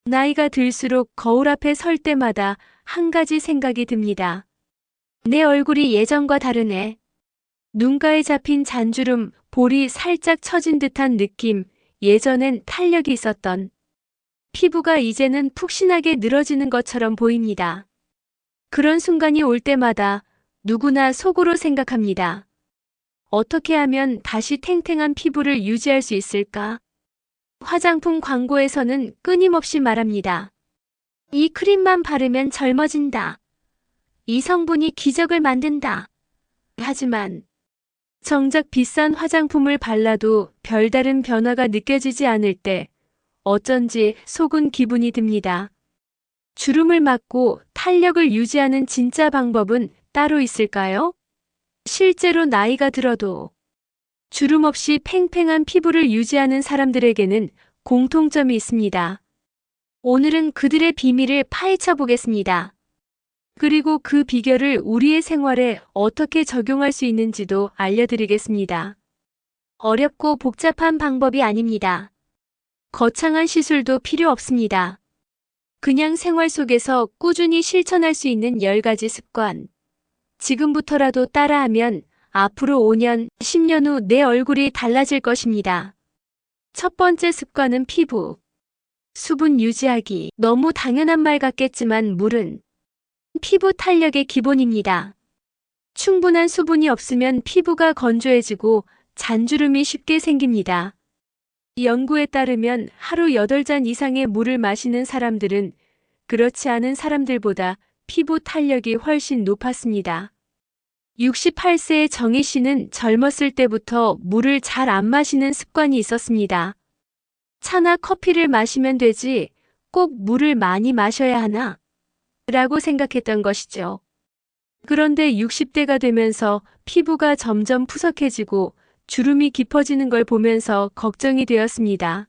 나이가 들수록 거울 앞에 설 때마다 한 가지 생각이 듭니다. 내 얼굴이 예전과 다르네. 눈가에 잡힌 잔주름, 볼이 살짝 처진 듯한 느낌, 예전엔 탄력이 있었던 피부가 이제는 푹신하게 늘어지는 것처럼 보입니다. 그런 순간이 올 때마다 누구나 속으로 생각합니다. 어떻게 하면 다시 탱탱한 피부를 유지할 수 있을까? 화장품 광고에서는 끊임없이 말합니다. 이 크림만 바르면 젊어진다. 이 성분이 기적을 만든다. 하지만 정작 비싼 화장품을 발라도 별다른 변화가 느껴지지 않을 때 어쩐지 속은 기분이 듭니다. 주름을 막고 탄력을 유지하는 진짜 방법은 따로 있을까요? 실제로 나이가 들어도 주름 없이 팽팽한 피부를 유지하는 사람들에게는 공통점이 있습니다. 오늘은 그들의 비밀을 파헤쳐 보겠습니다. 그리고 그 비결을 우리의 생활에 어떻게 적용할 수 있는지도 알려드리겠습니다. 어렵고 복잡한 방법이 아닙니다. 거창한 시술도 필요 없습니다. 그냥 생활 속에서 꾸준히 실천할 수 있는 10가지 습관. 지금부터라도 따라하면 앞으로 5년, 10년 후 내 얼굴이 달라질 것입니다. 첫 번째 습관은 피부. 수분 유지하기. 너무 당연한 말 같겠지만 물은 피부 탄력의 기본입니다. 충분한 수분이 없으면 피부가 건조해지고 잔주름이 쉽게 생깁니다. 연구에 따르면 하루 8잔 이상의 물을 마시는 사람들은 그렇지 않은 사람들보다 피부 탄력이 훨씬 높았습니다. 68세의 정희 씨는 젊었을 때부터 물을 잘 안 마시는 습관이 있었습니다. 차나 커피를 마시면 되지 꼭 물을 많이 마셔야 하나? 라고 생각했던 것이죠. 그런데 60대가 되면서 피부가 점점 푸석해지고 주름이 깊어지는 걸 보면서 걱정이 되었습니다.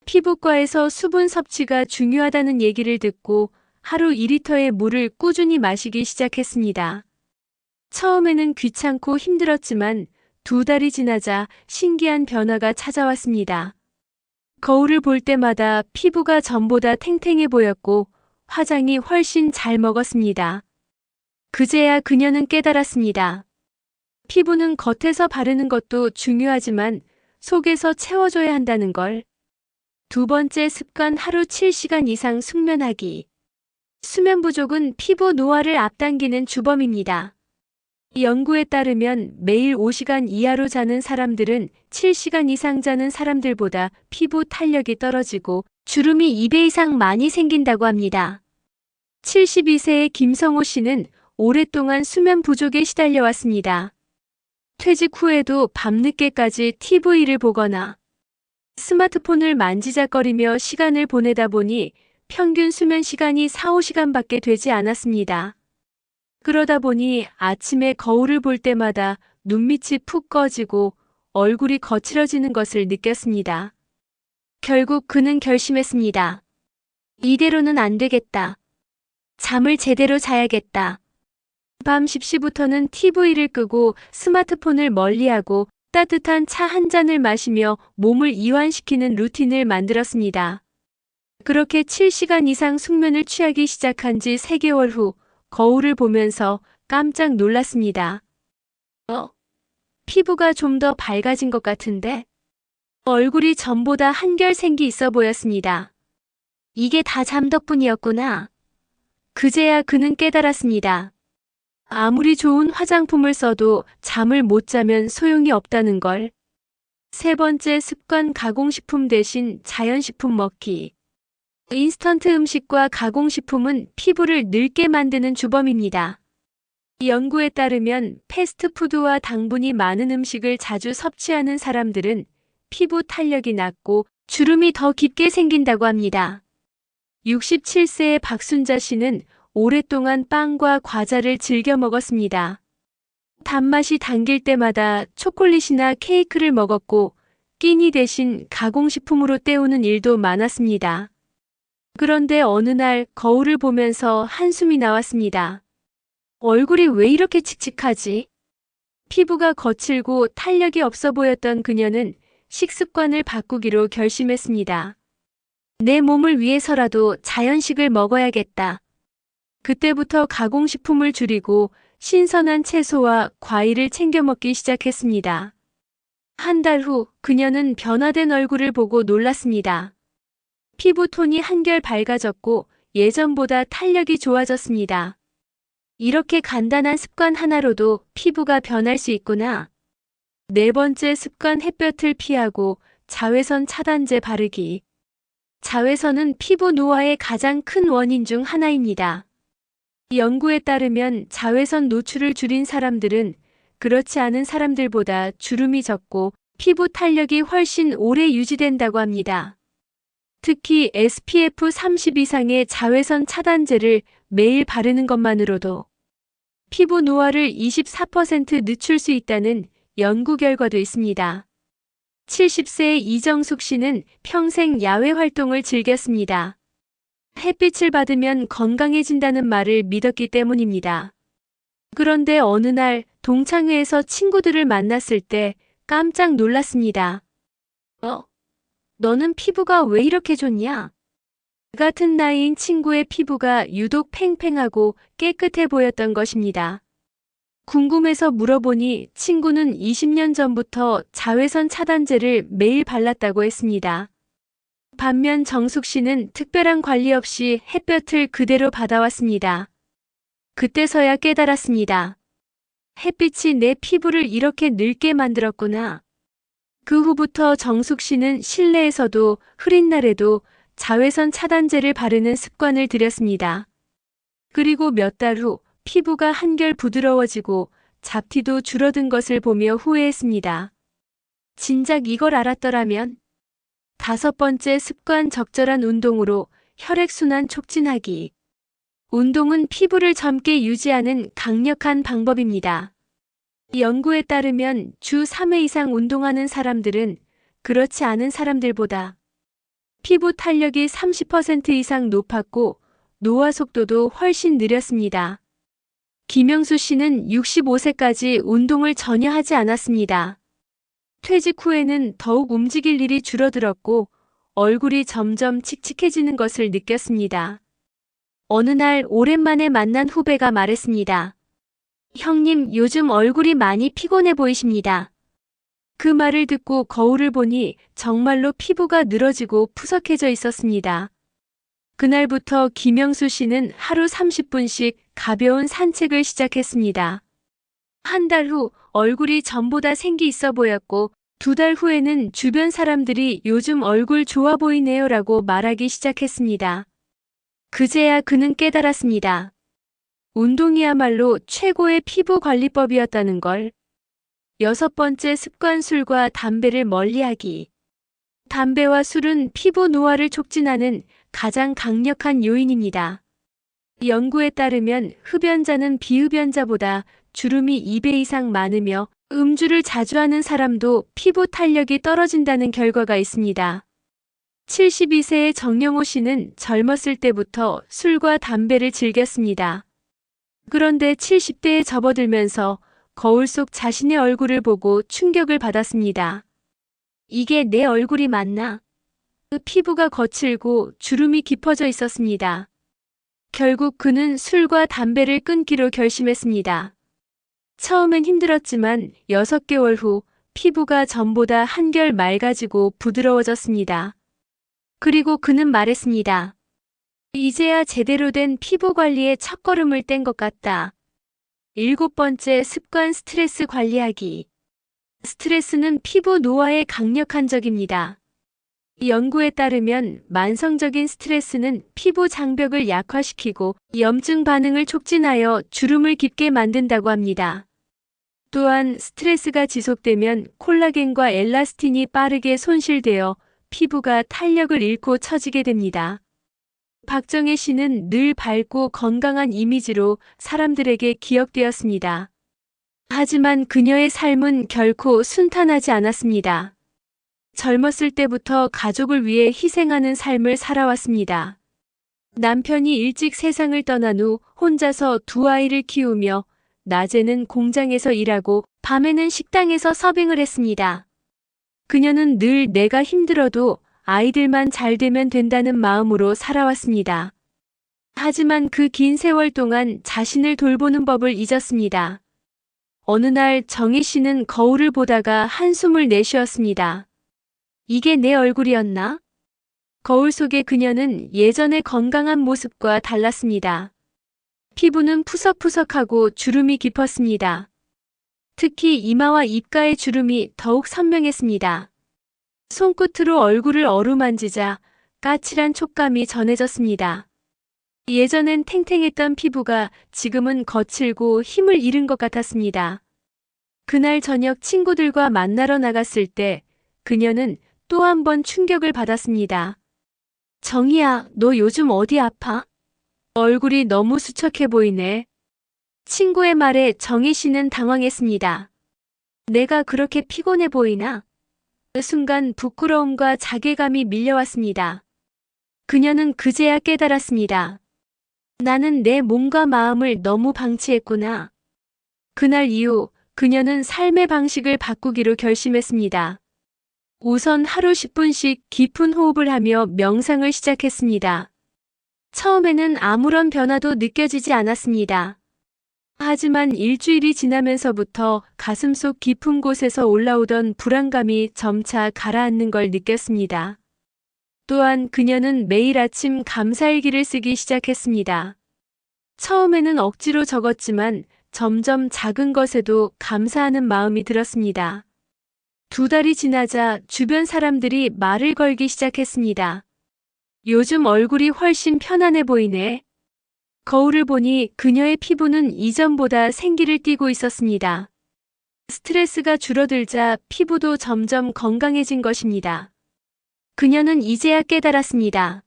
피부과에서 수분 섭취가 중요하다는 얘기를 듣고 하루 2리터의 물을 꾸준히 마시기 시작했습니다. 처음에는 귀찮고 힘들었지만 2달이 지나자 신기한 변화가 찾아왔습니다. 거울을 볼 때마다 피부가 전보다 탱탱해 보였고 화장이 훨씬 잘 먹었습니다. 그제야 그녀는 깨달았습니다. 피부는 겉에서 바르는 것도 중요하지만 속에서 채워줘야 한다는 걸. 두 번째 습관 하루 7시간 이상 숙면하기. 수면 부족은 피부 노화를 앞당기는 주범입니다. 연구에 따르면 매일 5시간 이하로 자는 사람들은 7시간 이상 자는 사람들보다 피부 탄력이 떨어지고 주름이 2배 이상 많이 생긴다고 합니다. 72세의 김성호 씨는 오랫동안 수면 부족에 시달려왔습니다. 퇴직 후에도 밤늦게까지 TV를 보거나 스마트폰을 만지작거리며 시간을 보내다 보니 평균 수면 시간이 4-5시간밖에 되지 않았습니다. 그러다 보니 아침에 거울을 볼 때마다 눈밑이 푹 꺼지고 얼굴이 거칠어지는 것을 느꼈습니다. 결국 그는 결심했습니다. 이대로는 안 되겠다. 잠을 제대로 자야겠다. 밤 10시부터는 TV를 끄고 스마트폰을 멀리하고 따뜻한 차 한 잔을 마시며 몸을 이완시키는 루틴을 만들었습니다. 그렇게 7시간 이상 숙면을 취하기 시작한 지 3개월 후 거울을 보면서 깜짝 놀랐습니다. 피부가 좀 더 밝아진 것 같은데? 얼굴이 전보다 한결 생기 있어 보였습니다. 이게 다 잠 덕분이었구나. 그제야 그는 깨달았습니다. 아무리 좋은 화장품을 써도 잠을 못 자면 소용이 없다는 걸. 세 번째 습관 가공식품 대신 자연식품 먹기. 인스턴트 음식과 가공식품은 피부를 늙게 만드는 주범입니다. 연구에 따르면 패스트푸드와 당분이 많은 음식을 자주 섭취하는 사람들은 피부 탄력이 낮고 주름이 더 깊게 생긴다고 합니다. 67세의 박순자 씨는 오랫동안 빵과 과자를 즐겨 먹었습니다. 단맛이 당길 때마다 초콜릿이나 케이크를 먹었고 끼니 대신 가공식품으로 때우는 일도 많았습니다. 그런데 어느 날 거울을 보면서 한숨이 나왔습니다. 얼굴이 왜 이렇게 칙칙하지? 피부가 거칠고 탄력이 없어 보였던 그녀는 식습관을 바꾸기로 결심했습니다. 내 몸을 위해서라도 자연식을 먹어야겠다. 그때부터 가공식품을 줄이고 신선한 채소와 과일을 챙겨 먹기 시작했습니다. 한 달 후 그녀는 변화된 얼굴을 보고 놀랐습니다. 피부톤이 한결 밝아졌고 예전보다 탄력이 좋아졌습니다. 이렇게 간단한 습관 하나로도 피부가 변할 수 있구나. 네 번째 습관, 햇볕을 피하고 자외선 차단제 바르기. 자외선은 피부 노화의 가장 큰 원인 중 하나입니다. 연구에 따르면 자외선 노출을 줄인 사람들은 그렇지 않은 사람들보다 주름이 적고 피부 탄력이 훨씬 오래 유지된다고 합니다. 특히 SPF 30 이상의 자외선 차단제를 매일 바르는 것만으로도 피부 노화를 24% 늦출 수 있다는 연구 결과도 있습니다. 70세의 이정숙 씨는 평생 야외 활동을 즐겼습니다. 햇빛을 받으면 건강해진다는 말을 믿었기 때문입니다. 그런데 어느 날 동창회에서 친구들을 만났을 때 깜짝 놀랐습니다. 너는 피부가 왜 이렇게 좋냐? 같은 나이인 친구의 피부가 유독 팽팽하고 깨끗해 보였던 것입니다. 궁금해서 물어보니 친구는 20년 전부터 자외선 차단제를 매일 발랐다고 했습니다. 반면 정숙 씨는 특별한 관리 없이 햇볕을 그대로 받아왔습니다. 그때서야 깨달았습니다. 햇빛이 내 피부를 이렇게 늙게 만들었구나. 그 후부터 정숙 씨는 실내에서도 흐린 날에도 자외선 차단제를 바르는 습관을 들였습니다. 그리고 몇 달 후 피부가 한결 부드러워지고 잡티도 줄어든 것을 보며 후회했습니다. 진작 이걸 알았더라면. 다섯 번째 습관, 적절한 운동으로 혈액순환 촉진하기. 운동은 피부를 젊게 유지하는 강력한 방법입니다. 연구에 따르면 주 3회 이상 운동하는 사람들은 그렇지 않은 사람들보다 피부 탄력이 30% 이상 높았고 노화 속도도 훨씬 느렸습니다. 김영수 씨는 65세까지 운동을 전혀 하지 않았습니다. 퇴직 후에는 더욱 움직일 일이 줄어들었고 얼굴이 점점 칙칙해지는 것을 느꼈습니다. 어느 날 오랜만에 만난 후배가 말했습니다. 형님, 요즘 얼굴이 많이 피곤해 보이십니다. 그 말을 듣고 거울을 보니 정말로 피부가 늘어지고 푸석해져 있었습니다. 그날부터 김영수 씨는 하루 30분씩 가벼운 산책을 시작했습니다. 한 달 후 얼굴이 전보다 생기 있어 보였고 2달 후에는 주변 사람들이 요즘 얼굴 좋아 보이네요라고 말하기 시작했습니다. 그제야 그는 깨달았습니다. 운동이야말로 최고의 피부 관리법이었다는 걸. 여섯 번째 습관, 술과 담배를 멀리하기. 담배와 술은 피부 노화를 촉진하는 가장 강력한 요인입니다. 연구에 따르면 흡연자는 비흡연자보다 주름이 2배 이상 많으며 음주를 자주 하는 사람도 피부 탄력이 떨어진다는 결과가 있습니다. 72세의 정영호 씨는 젊었을 때부터 술과 담배를 즐겼습니다. 그런데 70대에 접어들면서 거울 속 자신의 얼굴을 보고 충격을 받았습니다. 이게 내 얼굴이 맞나? 그 피부가 거칠고 주름이 깊어져 있었습니다. 결국 그는 술과 담배를 끊기로 결심했습니다. 처음엔 힘들었지만 6개월 후 피부가 전보다 한결 맑아지고 부드러워졌습니다. 그리고 그는 말했습니다. 이제야 제대로 된 피부 관리의 첫걸음을 뗀 것 같다. 일곱 번째 습관, 스트레스 관리하기. 스트레스는 피부 노화의 강력한 적입니다. 연구에 따르면 만성적인 스트레스는 피부 장벽을 약화시키고 염증 반응을 촉진하여 주름을 깊게 만든다고 합니다. 또한 스트레스가 지속되면 콜라겐과 엘라스틴이 빠르게 손실되어 피부가 탄력을 잃고 처지게 됩니다. 박정혜 씨는 늘 밝고 건강한 이미지로 사람들에게 기억되었습니다. 하지만 그녀의 삶은 결코 순탄하지 않았습니다. 젊었을 때부터 가족을 위해 희생하는 삶을 살아왔습니다. 남편이 일찍 세상을 떠난 후 혼자서 2아이를 키우며 낮에는 공장에서 일하고 밤에는 식당에서 서빙을 했습니다. 그녀는 늘 내가 힘들어도 아이들만 잘 되면 된다는 마음으로 살아왔습니다. 하지만 그 긴 세월 동안 자신을 돌보는 법을 잊었습니다. 어느 날 정희 씨는 거울을 보다가 한숨을 내쉬었습니다. 이게 내 얼굴이었나? 거울 속의 그녀는 예전의 건강한 모습과 달랐습니다. 피부는 푸석푸석하고 주름이 깊었습니다. 특히 이마와 입가의 주름이 더욱 선명했습니다. 손끝으로 얼굴을 어루만지자 까칠한 촉감이 전해졌습니다. 예전엔 탱탱했던 피부가 지금은 거칠고 힘을 잃은 것 같았습니다. 그날 저녁 친구들과 만나러 나갔을 때 그녀는 또 한 번 충격을 받았습니다. 정희야, 너 요즘 어디 아파? 얼굴이 너무 수척해 보이네. 친구의 말에 정희 씨는 당황했습니다. 내가 그렇게 피곤해 보이나? 그 순간 부끄러움과 자괴감이 밀려왔습니다. 그녀는 그제야 깨달았습니다. 나는 내 몸과 마음을 너무 방치했구나. 그날 이후 그녀는 삶의 방식을 바꾸기로 결심했습니다. 우선 하루 10분씩 깊은 호흡을 하며 명상을 시작했습니다. 처음에는 아무런 변화도 느껴지지 않았습니다. 하지만 일주일이 지나면서부터 가슴속 깊은 곳에서 올라오던 불안감이 점차 가라앉는 걸 느꼈습니다. 또한 그녀는 매일 아침 감사일기를 쓰기 시작했습니다. 처음에는 억지로 적었지만 점점 작은 것에도 감사하는 마음이 들었습니다. 2달이 지나자 주변 사람들이 말을 걸기 시작했습니다. 요즘 얼굴이 훨씬 편안해 보이네. 거울을 보니 그녀의 피부는 이전보다 생기를 띠고 있었습니다. 스트레스가 줄어들자 피부도 점점 건강해진 것입니다. 그녀는 이제야 깨달았습니다.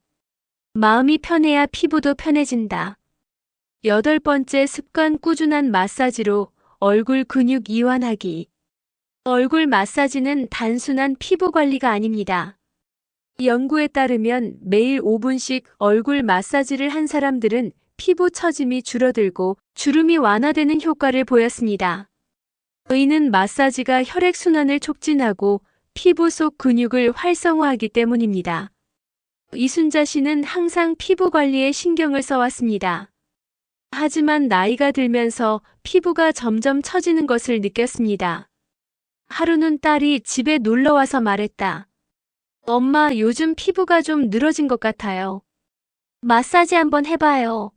마음이 편해야 피부도 편해진다. 8번째 습관 꾸준한 마사지로 얼굴 근육 이완하기. 얼굴 마사지는 단순한 피부 관리가 아닙니다. 연구에 따르면 매일 5분씩 얼굴 마사지를 한 사람들은 피부 처짐이 줄어들고 주름이 완화되는 효과를 보였습니다. 이는 마사지가 혈액순환을 촉진하고 피부 속 근육을 활성화하기 때문입니다. 이순자 씨는 항상 피부 관리에 신경을 써왔습니다. 하지만 나이가 들면서 피부가 점점 처지는 것을 느꼈습니다. 하루는 딸이 집에 놀러와서 말했다. 엄마, 요즘 피부가 좀 늘어진 것 같아요. 마사지 한번 해봐요.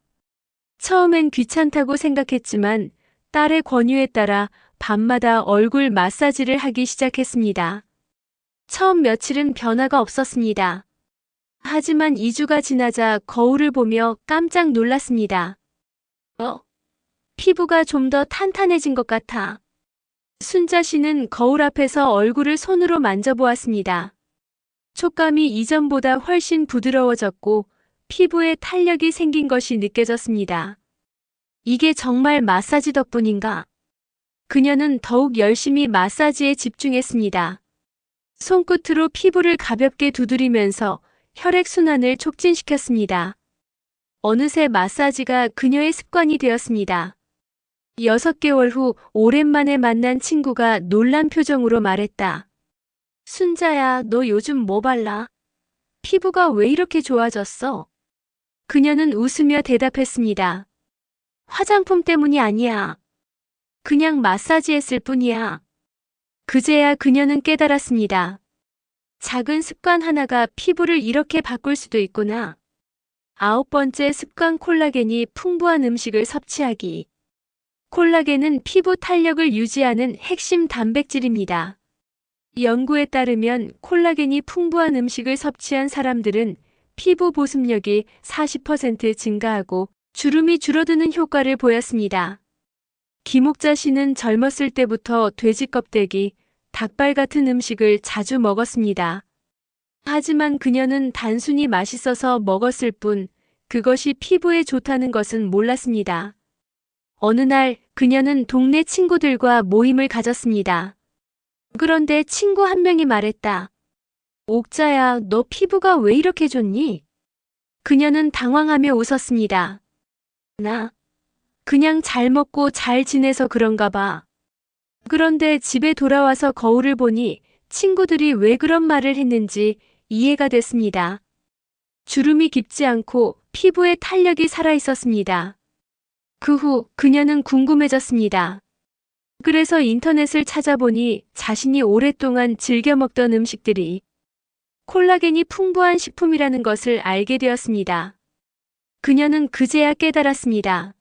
처음엔 귀찮다고 생각했지만 딸의 권유에 따라 밤마다 얼굴 마사지를 하기 시작했습니다. 처음 며칠은 변화가 없었습니다. 하지만 2주가 지나자 거울을 보며 깜짝 놀랐습니다. 피부가 좀 더 탄탄해진 것 같아. 순자 씨는 거울 앞에서 얼굴을 손으로 만져보았습니다. 촉감이 이전보다 훨씬 부드러워졌고 피부에 탄력이 생긴 것이 느껴졌습니다. 이게 정말 마사지 덕분인가? 그녀는 더욱 열심히 마사지에 집중했습니다. 손끝으로 피부를 가볍게 두드리면서 혈액순환을 촉진시켰습니다. 어느새 마사지가 그녀의 습관이 되었습니다. 6개월 후 오랜만에 만난 친구가 놀란 표정으로 말했다. 순자야, 너 요즘 뭐 발라? 피부가 왜 이렇게 좋아졌어? 그녀는 웃으며 대답했습니다. 화장품 때문이 아니야. 그냥 마사지했을 뿐이야. 그제야 그녀는 깨달았습니다. 작은 습관 하나가 피부를 이렇게 바꿀 수도 있구나. 9번째 습관 콜라겐이 풍부한 음식을 섭취하기. 콜라겐은 피부 탄력을 유지하는 핵심 단백질입니다. 연구에 따르면 콜라겐이 풍부한 음식을 섭취한 사람들은 피부 보습력이 40% 증가하고 주름이 줄어드는 효과를 보였습니다. 김옥자 씨는 젊었을 때부터 돼지 껍데기, 닭발 같은 음식을 자주 먹었습니다. 하지만 그녀는 단순히 맛있어서 먹었을 뿐 그것이 피부에 좋다는 것은 몰랐습니다. 어느 날 그녀는 동네 친구들과 모임을 가졌습니다. 그런데 친구 한 명이 말했다. 옥자야, 너 피부가 왜 이렇게 좋니? 그녀는 당황하며 웃었습니다. 나 그냥 잘 먹고 잘 지내서 그런가 봐. 그런데 집에 돌아와서 거울을 보니 친구들이 왜 그런 말을 했는지 이해가 됐습니다. 주름이 깊지 않고 피부에 탄력이 살아 있었습니다. 그 후 그녀는 궁금해졌습니다. 그래서 인터넷을 찾아보니 자신이 오랫동안 즐겨 먹던 음식들이 콜라겐이 풍부한 식품이라는 것을 알게 되었습니다. 그녀는 그제야 깨달았습니다.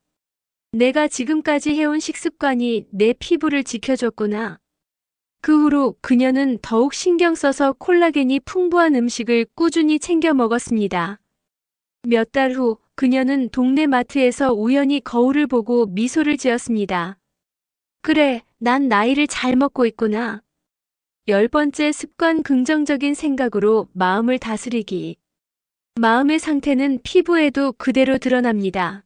내가 지금까지 해온 식습관이 내 피부를 지켜줬구나. 그 후로 그녀는 더욱 신경 써서 콜라겐이 풍부한 음식을 꾸준히 챙겨 먹었습니다. 몇 달 후 그녀는 동네 마트에서 우연히 거울을 보고 미소를 지었습니다. 그래, 난 나이를 잘 먹고 있구나. 10번째 습관 긍정적인 생각으로 마음을 다스리기. 마음의 상태는 피부에도 그대로 드러납니다.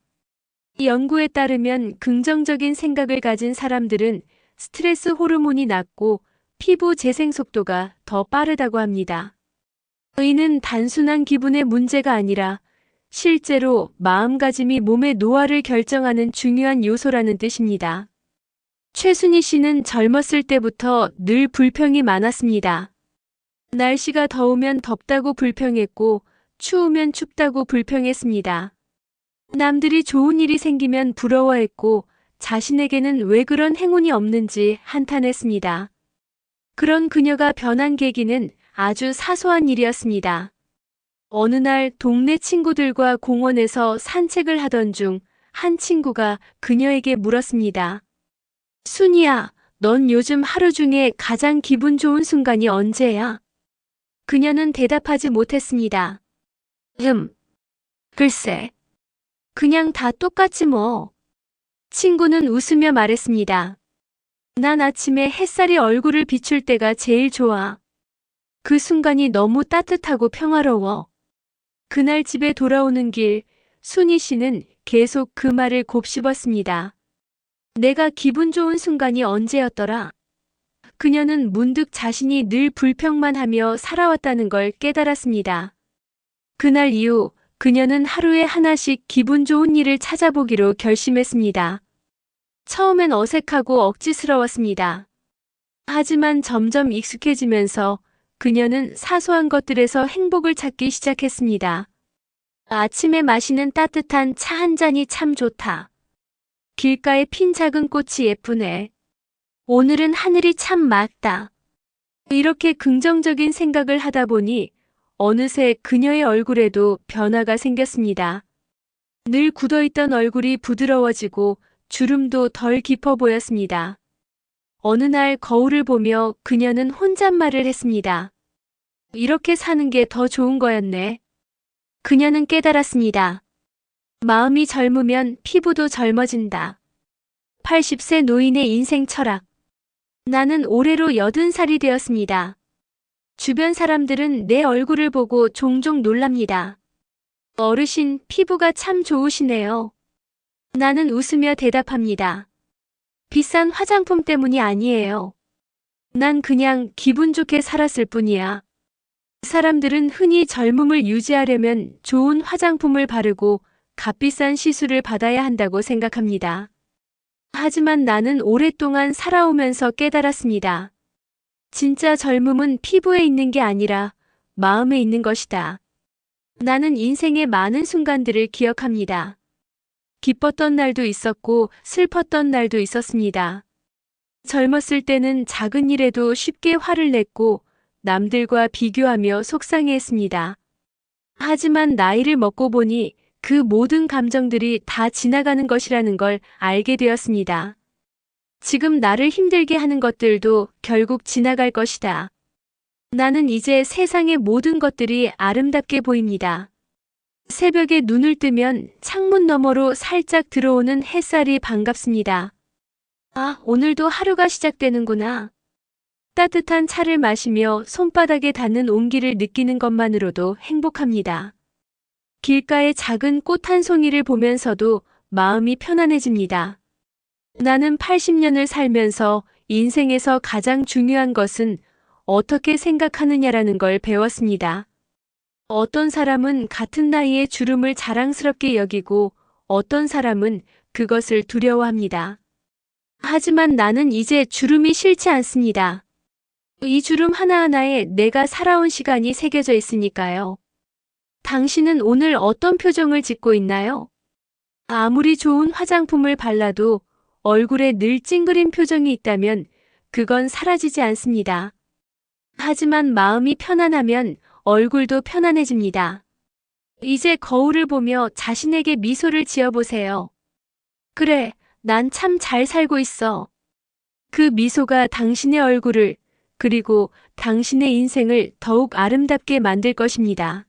이 연구에 따르면 긍정적인 생각을 가진 사람들은 스트레스 호르몬이 낮고 피부 재생 속도가 더 빠르다고 합니다. 이는 단순한 기분의 문제가 아니라 실제로 마음가짐이 몸의 노화를 결정하는 중요한 요소라는 뜻입니다. 최순희 씨는 젊었을 때부터 늘 불평이 많았습니다. 날씨가 더우면 덥다고 불평했고 추우면 춥다고 불평했습니다. 남들이 좋은 일이 생기면 부러워했고 자신에게는 왜 그런 행운이 없는지 한탄했습니다. 그런 그녀가 변한 계기는 아주 사소한 일이었습니다. 어느 날 동네 친구들과 공원에서 산책을 하던 중 한 친구가 그녀에게 물었습니다. 순이야, 넌 요즘 하루 중에 가장 기분 좋은 순간이 언제야? 그녀는 대답하지 못했습니다. 글쎄. 그냥 다 똑같지 뭐. 친구는 웃으며 말했습니다. 난 아침에 햇살이 얼굴을 비출 때가 제일 좋아. 그 순간이 너무 따뜻하고 평화로워. 그날 집에 돌아오는 길, 순희 씨는 계속 그 말을 곱씹었습니다. 내가 기분 좋은 순간이 언제였더라? 그녀는 문득 자신이 늘 불평만 하며 살아왔다는 걸 깨달았습니다. 그날 이후 그녀는 하루에 하나씩 기분 좋은 일을 찾아보기로 결심했습니다. 처음엔 어색하고 억지스러웠습니다. 하지만 점점 익숙해지면서 그녀는 사소한 것들에서 행복을 찾기 시작했습니다. 아침에 마시는 따뜻한 차 한 잔이 참 좋다. 길가에 핀 작은 꽃이 예쁘네. 오늘은 하늘이 참 맑다. 이렇게 긍정적인 생각을 하다 보니 어느새 그녀의 얼굴에도 변화가 생겼습니다. 늘 굳어있던 얼굴이 부드러워지고 주름도 덜 깊어 보였습니다. 어느 날 거울을 보며 그녀는 혼잣말을 했습니다. 이렇게 사는 게 더 좋은 거였네. 그녀는 깨달았습니다. 마음이 젊으면 피부도 젊어진다. 80세 노인의 인생 철학. 나는 올해로 80살이 되었습니다. 주변 사람들은 내 얼굴을 보고 종종 놀랍니다. 어르신, 피부가 참 좋으시네요. 나는 웃으며 대답합니다. 비싼 화장품 때문이 아니에요. 난 그냥 기분 좋게 살았을 뿐이야. 사람들은 흔히 젊음을 유지하려면 좋은 화장품을 바르고 값비싼 시술을 받아야 한다고 생각합니다. 하지만 나는 오랫동안 살아오면서 깨달았습니다. 진짜 젊음은 피부에 있는 게 아니라 마음에 있는 것이다. 나는 인생의 많은 순간들을 기억합니다. 기뻤던 날도 있었고 슬펐던 날도 있었습니다. 젊었을 때는 작은 일에도 쉽게 화를 냈고 남들과 비교하며 속상해했습니다. 하지만 나이를 먹고 보니 그 모든 감정들이 다 지나가는 것이라는 걸 알게 되었습니다. 지금 나를 힘들게 하는 것들도 결국 지나갈 것이다. 나는 이제 세상의 모든 것들이 아름답게 보입니다. 새벽에 눈을 뜨면 창문 너머로 살짝 들어오는 햇살이 반갑습니다. 아, 오늘도 하루가 시작되는구나. 따뜻한 차를 마시며 손바닥에 닿는 온기를 느끼는 것만으로도 행복합니다. 길가의 작은 꽃 한 송이를 보면서도 마음이 편안해집니다. 나는 80년을 살면서 인생에서 가장 중요한 것은 어떻게 생각하느냐라는 걸 배웠습니다. 어떤 사람은 같은 나이에 주름을 자랑스럽게 여기고 어떤 사람은 그것을 두려워합니다. 하지만 나는 이제 주름이 싫지 않습니다. 이 주름 하나하나에 내가 살아온 시간이 새겨져 있으니까요. 당신은 오늘 어떤 표정을 짓고 있나요? 아무리 좋은 화장품을 발라도 얼굴에 늘 찡그린 표정이 있다면 그건 사라지지 않습니다. 하지만 마음이 편안하면 얼굴도 편안해집니다. 이제 거울을 보며 자신에게 미소를 지어보세요. 그래, 난 참 잘 살고 있어. 그 미소가 당신의 얼굴을, 그리고 당신의 인생을 더욱 아름답게 만들 것입니다.